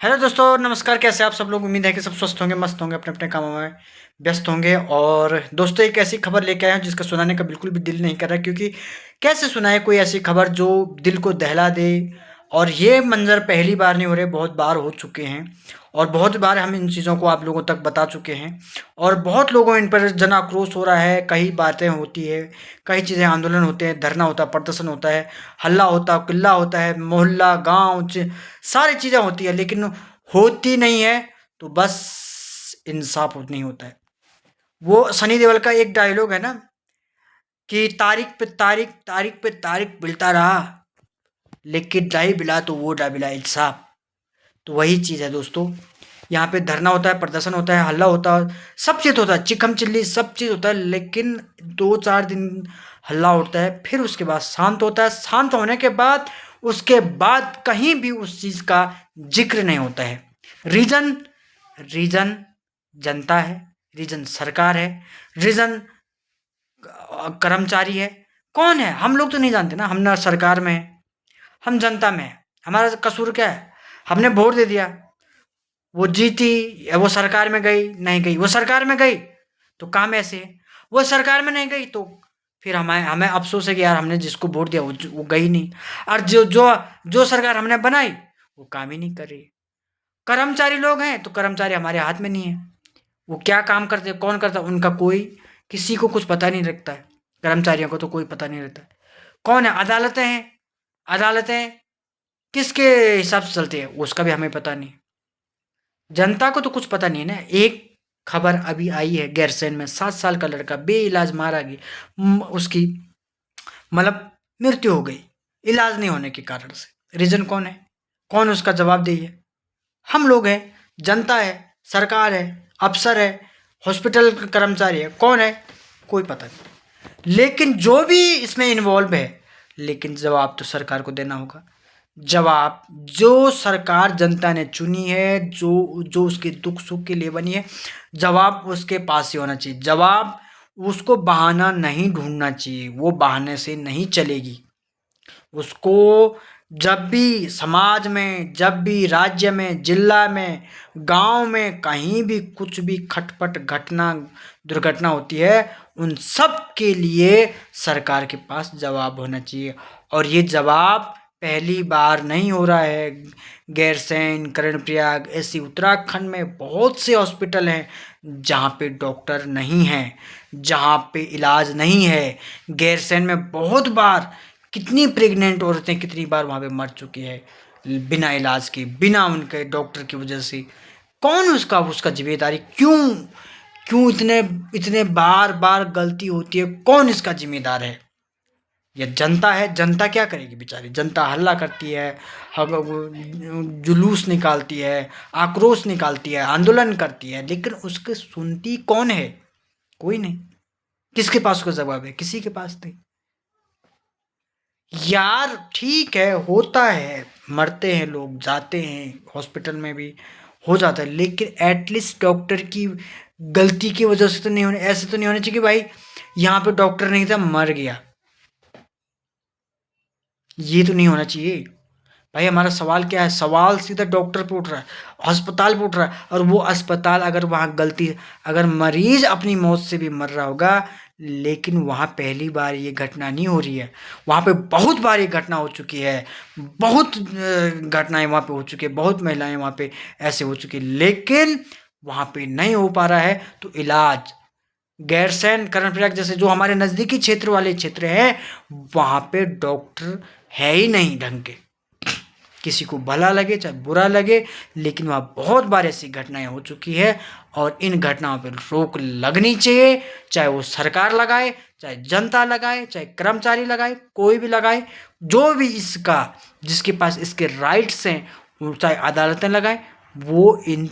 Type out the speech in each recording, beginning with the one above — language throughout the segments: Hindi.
हेलो दोस्तों, नमस्कार। कैसे आप सब लोग? उम्मीद है कि सब स्वस्थ होंगे, मस्त होंगे, अपने अपने कामों में व्यस्त होंगे। और दोस्तों, एक ऐसी खबर लेके आए हैं जिसका सुनाने का बिल्कुल भी दिल नहीं कर रहा, क्योंकि कैसे सुनाए कोई ऐसी खबर जो दिल को दहला दे। और ये मंजर पहली बार नहीं हो रहे, बहुत बार हो चुके हैं और बहुत बार हम इन चीज़ों को आप लोगों तक बता चुके हैं। और बहुत लोगों इन पर जन आक्रोश हो रहा है, कई बातें होती है, कई चीज़ें, आंदोलन होते हैं, धरना होता है, प्रदर्शन होता है, हल्ला होता, किल्ला होता है, मोहल्ला, गांव, सारी चीज़ें होती है, लेकिन होती नहीं है। तो बस इंसाफ नहीं होता है। वो सनी देओल का एक डायलॉग है ना कि तारीख पे तारीख, तारीख पे तारीख मिलता रहा, लेकिन नहीं मिला तो वो ना मिला इंसाफ। तो वही चीज़ है दोस्तों। यहाँ पे धरना होता है, प्रदर्शन होता है, हल्ला होता है, सब चीज़ होता है, चिकम चिल्ली सब चीज़ होता है, लेकिन 2-4 दिन हल्ला उठता है, फिर उसके बाद शांत होता है। शांत होने के बाद उसके बाद कहीं भी उस चीज़ का जिक्र नहीं होता है। रीजन रीजन जनता है, रीजन सरकार है, रीजन कर्मचारी है। कौन है? हम लोग तो नहीं जानते ना। हम ना सरकार में है, हम जनता में है। हमारा कसूर क्या है? हमने वोट दे दिया, वो जीती या वो सरकार में गई, नहीं गई। वो सरकार में गई तो काम ऐसे है, वो सरकार में नहीं गई तो फिर हमें हमें अफसोस है कि यार हमने जिसको वोट दिया वो गई नहीं। और जो जो जो सरकार हमने बनाई वो काम ही नहीं कर रही। कर्मचारी लोग हैं तो कर्मचारी हमारे हाथ में नहीं है। वो क्या काम करते, कौन करता, उनका कोई, किसी को कुछ पता नहीं लगता है। कर्मचारियों को तो कोई पता नहीं रहता है। कौन है? अदालतें हैं। अदालतें किसके हिसाब से चलती है उसका भी हमें पता नहीं। जनता को तो कुछ पता नहीं है ना। एक खबर अभी आई है गैरसैंण में, 7 साल का लड़का बेइलाज मारा गया। उसकी मतलब मृत्यु हो गई, इलाज नहीं होने के कारण से। रीजन कौन है? कौन उसका जवाबदेही है? हम लोग हैं, जनता है, सरकार है, अफसर है, हॉस्पिटल कर्मचारी है। कौन है? कोई पता नहीं। लेकिन जो भी इसमें इन्वॉल्व है, लेकिन जवाब तो सरकार को देना होगा। जवाब जो सरकार जनता ने चुनी है, जो जो उसके दुख सुख के लिए बनी है, जवाब उसके पास ही होना चाहिए। जवाब उसको बहाना नहीं ढूंढना चाहिए, वो बहाने से नहीं चलेगी। उसको जब भी समाज में, जब भी राज्य में, जिला में, गांव में, कहीं भी कुछ भी खटपट घटना, दुर्घटना होती है, उन सब के लिए सरकार के पास जवाब होना चाहिए। और ये जवाब पहली बार नहीं हो रहा है। गैरसैंण, कर्णप्रयाग, ऐसी उत्तराखंड में बहुत से हॉस्पिटल हैं जहाँ पे डॉक्टर नहीं हैं, जहाँ पे इलाज नहीं है। गैरसैंण में बहुत बार कितनी प्रेग्नेंट औरतें कितनी बार वहाँ पे मर चुकी है, बिना इलाज के, बिना उनके डॉक्टर की वजह से। कौन उसका उसका जिम्मेदारी? क्यों क्यों इतने इतने बार बार गलती होती है? कौन इसका जिम्मेदार है? ये जनता है। जनता क्या करेगी बेचारी? जनता हल्ला करती है, जुलूस निकालती है, आक्रोश निकालती है, आंदोलन करती है, लेकिन उसके सुनती कौन है? कोई नहीं। किसके पास उसका जवाब है? किसी के पास नहीं। यार ठीक है, होता है, मरते हैं लोग, जाते हैं हॉस्पिटल में भी, हो जाता है, लेकिन एटलीस्ट डॉक्टर की गलती की वजह से तो नहीं होने, ऐसे तो नहीं होना चाहिए कि भाई यहाँ पे डॉक्टर नहीं था, मर गया। ये तो नहीं होना चाहिए। भाई हमारा सवाल क्या है? सवाल सीधा डॉक्टर पे उठ रहा है, अस्पताल पे उठ रहा है। और वो अस्पताल, अगर वहाँ गलती, अगर मरीज अपनी मौत से भी मर रहा होगा, लेकिन वहाँ पहली बार ये घटना नहीं हो रही है। वहाँ पे बहुत बार ये घटना हो चुकी है, बहुत घटनाएं वहाँ पे हो चुकी है, बहुत महिलाएं वहाँ पे ऐसे हो चुकी है, लेकिन वहाँ पे नहीं हो पा रहा है। तो इलाज, गैरसैंण, कर्णप्रयाग जैसे जो हमारे नज़दीकी क्षेत्र वाले क्षेत्र हैं, वहाँ पे डॉक्टर है ही नहीं ढंग के। किसी को भला लगे चाहे बुरा लगे, लेकिन वहाँ बहुत बार ऐसी घटनाएं हो चुकी है। और इन घटनाओं पर रोक लगनी चाहिए, चाहे वो सरकार लगाए, चाहे जनता लगाए, चाहे कर्मचारी लगाए, कोई भी लगाए। जो भी इसका, जिसके पास इसके राइट्स हैं, वो चाहे अदालतें लगाए, वो इन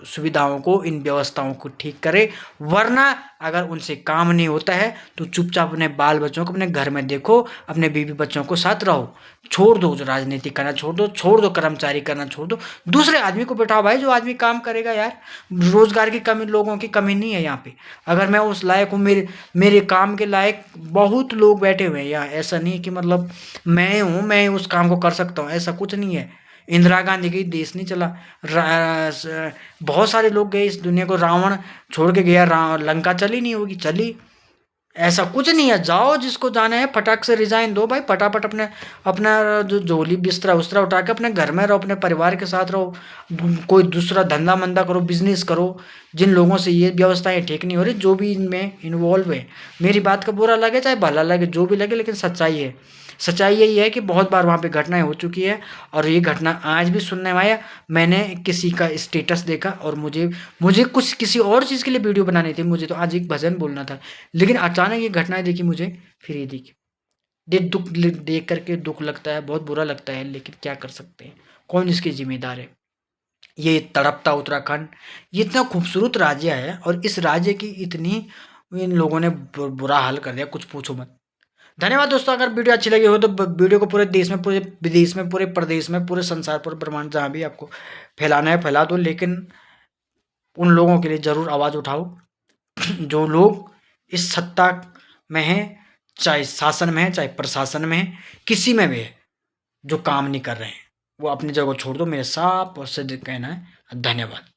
सुविधाओं को, इन व्यवस्थाओं को ठीक करे। वरना अगर उनसे काम नहीं होता है तो चुपचाप अपने बाल बच्चों को अपने घर में देखो, अपने बीवी बच्चों को साथ रहो। छोड़ दो जो राजनीति करना, छोड़ दो कर्मचारी करना, छोड़ दो, दूसरे आदमी को बैठाओ भाई, जो आदमी काम करेगा। यार रोजगार की कमी, लोगों की कमी नहीं है यहाँ पे। अगर मैं उस लायक हूँ, मेरे काम के लायक बहुत लोग बैठे हुए हैं यहाँ। ऐसा नहीं है कि मतलब मैं हूँ, मैं उस काम को कर सकता हूँ, ऐसा कुछ नहीं है। इंदिरा गांधी गई, देश नहीं चला। बहुत सारे लोग गए इस दुनिया को, रावण छोड़ के गया, लंका चली नहीं होगी, चली। ऐसा कुछ नहीं है, जाओ जिसको जाना है फटाक से रिजाइन दो भाई, फटाफट अपने अपना जो झोली बिस्तरा उस्तरा उठा के अपने घर में रहो, अपने परिवार के साथ रहो, कोई दूसरा धंधा मंदा करो, बिजनेस करो। जिन लोगों से ये व्यवस्थाएं ठीक नहीं हो रही, जो भी इनमें इन्वॉल्व है, मेरी बात का बुरा लगे चाहे भला लगे, जो भी लगे, लेकिन सच्चाई है। सच्चाई यही है कि बहुत बार वहाँ पे घटनाएं हो चुकी है, और ये घटना आज भी सुनने में आया। मैंने किसी का स्टेटस देखा और मुझे मुझे कुछ किसी और चीज़ के लिए वीडियो बनानी थी, मुझे तो आज एक भजन बोलना था, लेकिन अचानक ये घटनाएं देखी मुझे, फिर ये देखी, देख करके दुख लगता है, बहुत बुरा लगता है, लेकिन क्या कर सकते हैं, कौन इसके जिम्मेदार है। ये तड़पता उत्तराखंड, ये इतना खूबसूरत राज्य है, और इस राज्य की इतनी इन लोगों ने बुरा हाल कर दिया, कुछ पूछो मत। धन्यवाद दोस्तों, अगर वीडियो अच्छी लगी हो तो वीडियो को पूरे देश में, पूरे विदेश में, पूरे प्रदेश में, पूरे संसार, पूरे ब्रह्मांड, जहाँ भी आपको फैलाना है फैला दो, लेकिन उन लोगों के लिए ज़रूर आवाज़ उठाओ जो लोग इस सत्ता में हैं, चाहे शासन में है, चाहे प्रशासन में है, किसी में भी है, जो काम नहीं कर रहे हैं, वो अपनी जगह छोड़ दो। मेरे साफ और सीधे कहना है। धन्यवाद।